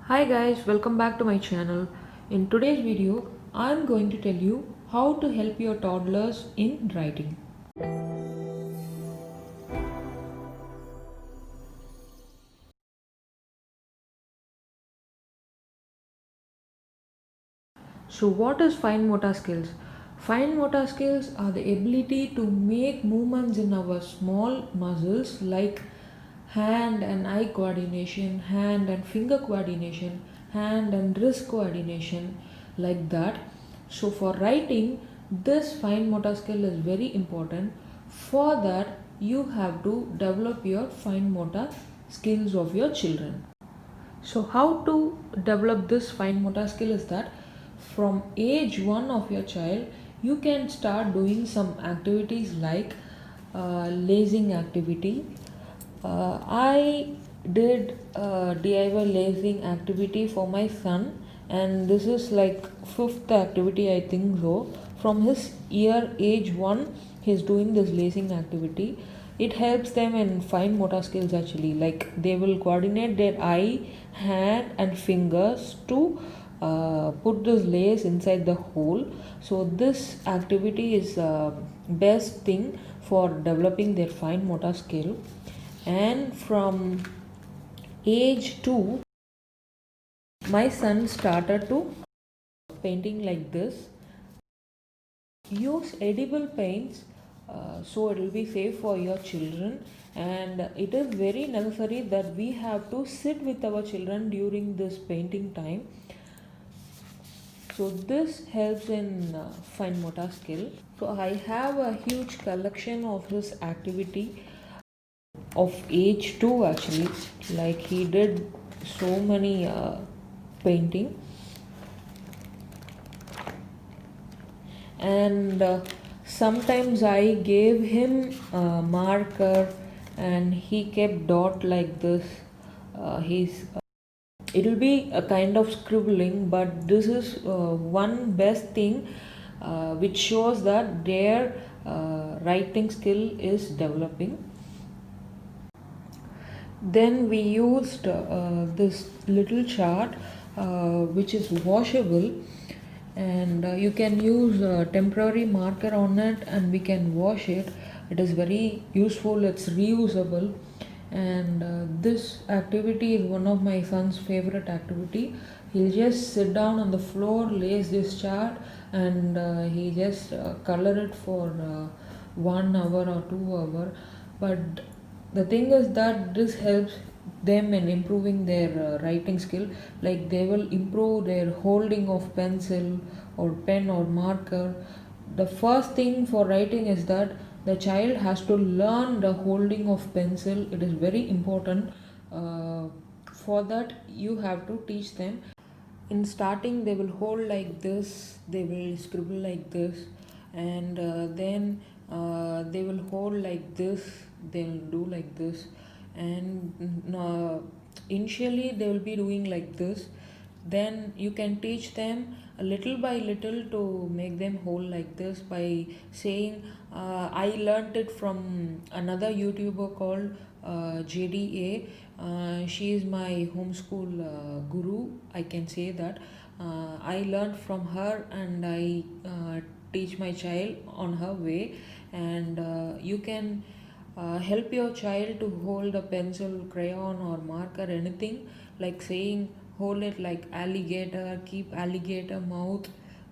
Hi guys, welcome back to my channel. In today's video, I'm going to tell you how to help your toddlers in writing. So what is fine motor skills? Fine motor skills are the ability to make movements in our small muscles like hand and eye coordination, hand and finger coordination, hand and wrist coordination, like that. So for writing, this fine motor skill is very important. For that, you have to develop your fine motor skills of your children. So, how to develop this fine motor skill is that from age 1 of your child, you can start doing some activities like lazing activity. I did DIY lazing activity for my son, and this is like fifth activity, I think so. From his year age 1, he's doing this lazing activity. It helps them in fine motor skills actually, like they will coordinate their eye, hand and fingers to put this lace inside the hole. So this activity is best thing for developing their fine motor skill. And from age 2, my son started to painting like this. Use edible paints so it will be safe for your children, and it is very necessary that we have to sit with our children during this painting time. So this helps in fine motor skill. So I have a huge collection of his activity of age 2 actually, like he did so many painting. And sometimes I gave him a marker and he kept dot like this. He's it will be a kind of scribbling, but this is one best thing which shows that their writing skill is developing. Then we used this little chart which is washable, and you can use a temporary marker on it and we can wash it. It is very useful, it's reusable, and this activity is one of my son's favorite activity. He'll just sit down on the floor, lace this chart, and he just color it for 1 hour or 2 hour. But the thing is that this helps them in improving their writing skill, like they will improve their holding of pencil or pen or marker. The first thing for writing is that the child has to learn the holding of pencil. It is very important. For that you have to teach them. In starting they will hold like this, they will scribble like this, and then they will hold like this, they will do like this, and initially they will be doing like this. Then you can teach them a little by little to make them hold like this by saying, I learnt it from another YouTuber called JDA. She is my homeschool guru, I can say that. I learned from her and I teach my child on her way. And you can help your child to hold a pencil, crayon or marker, anything, like saying hold it like alligator, keep alligator mouth,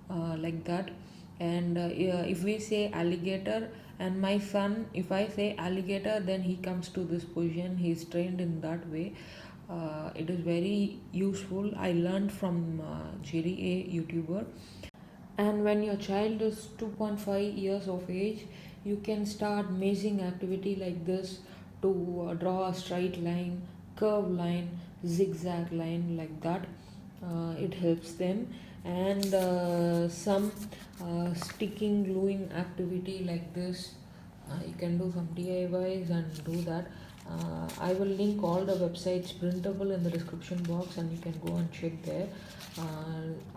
like that. And if we say alligator, and my son, if I say alligator, then he comes to this position, he's trained in that way. It is very useful. I learned from Jerry, a YouTuber. And when your child is 2.5 years of age, you can start mazing activity like this to draw a straight line, curve line, zigzag line, like that. It helps them. And some sticking, gluing activity like this. You can do some DIYs and do that. I will link all the websites printable in the description box and you can go and check there.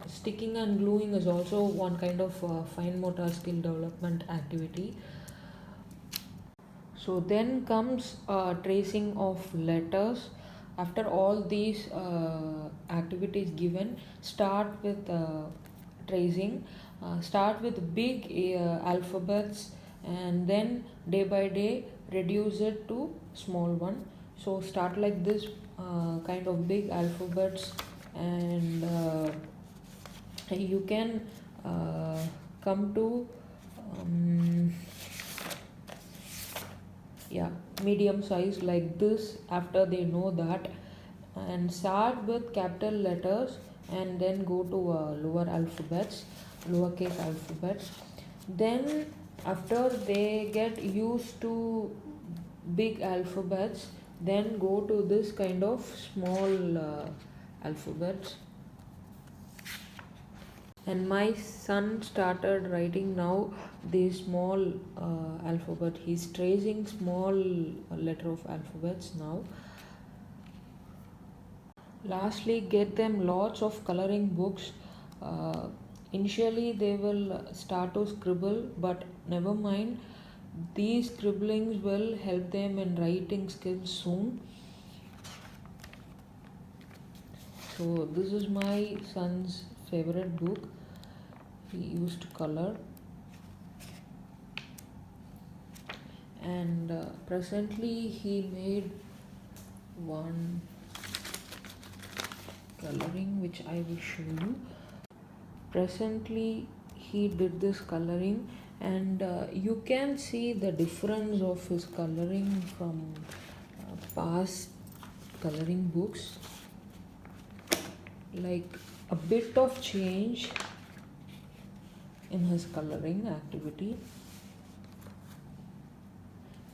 Sticking and gluing is also one kind of fine motor skill development activity. So then comes tracing of letters. After all these activities given. Start with tracing, start with big alphabets, and then day by day reduce it to small one. So start like this, kind of big alphabets, and you can come to yeah, medium size like this after they know that, and start with capital letters and then go to lowercase alphabets. Then after they get used to big alphabets, then go to this kind of small alphabets. And my son started writing now the small alphabet. He's tracing small letter of alphabets now. Lastly, get them lots of coloring books. Initially they will start to scribble, but never mind, these scribblings will help them in writing skills soon. So this is my son's favorite book. He used to color, and presently he made one coloring which I will show you. Presently he did this coloring, and you can see the difference of his coloring from past coloring books, like a bit of change in his coloring activity.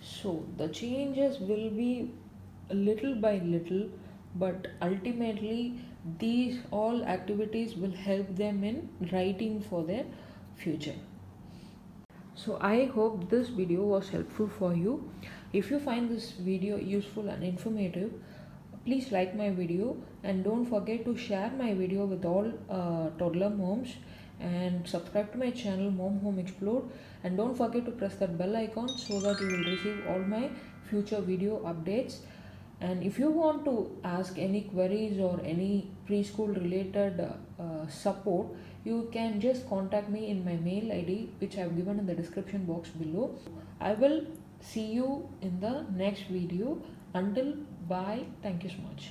So the changes will be little by little, but ultimately these all activities will help them in writing for their future. So I hope this video was helpful for you. If you find this video useful and informative, please like my video, and don't forget to share my video with all toddler moms, and subscribe to my channel Mom Homexplod, and don't forget to press that bell icon so that you will receive all my future video updates. And if you want to ask any queries or any preschool related support, you can just contact me in my mail ID, which I have given in the description box below. I will see you in the next video. Until bye, thank you so much.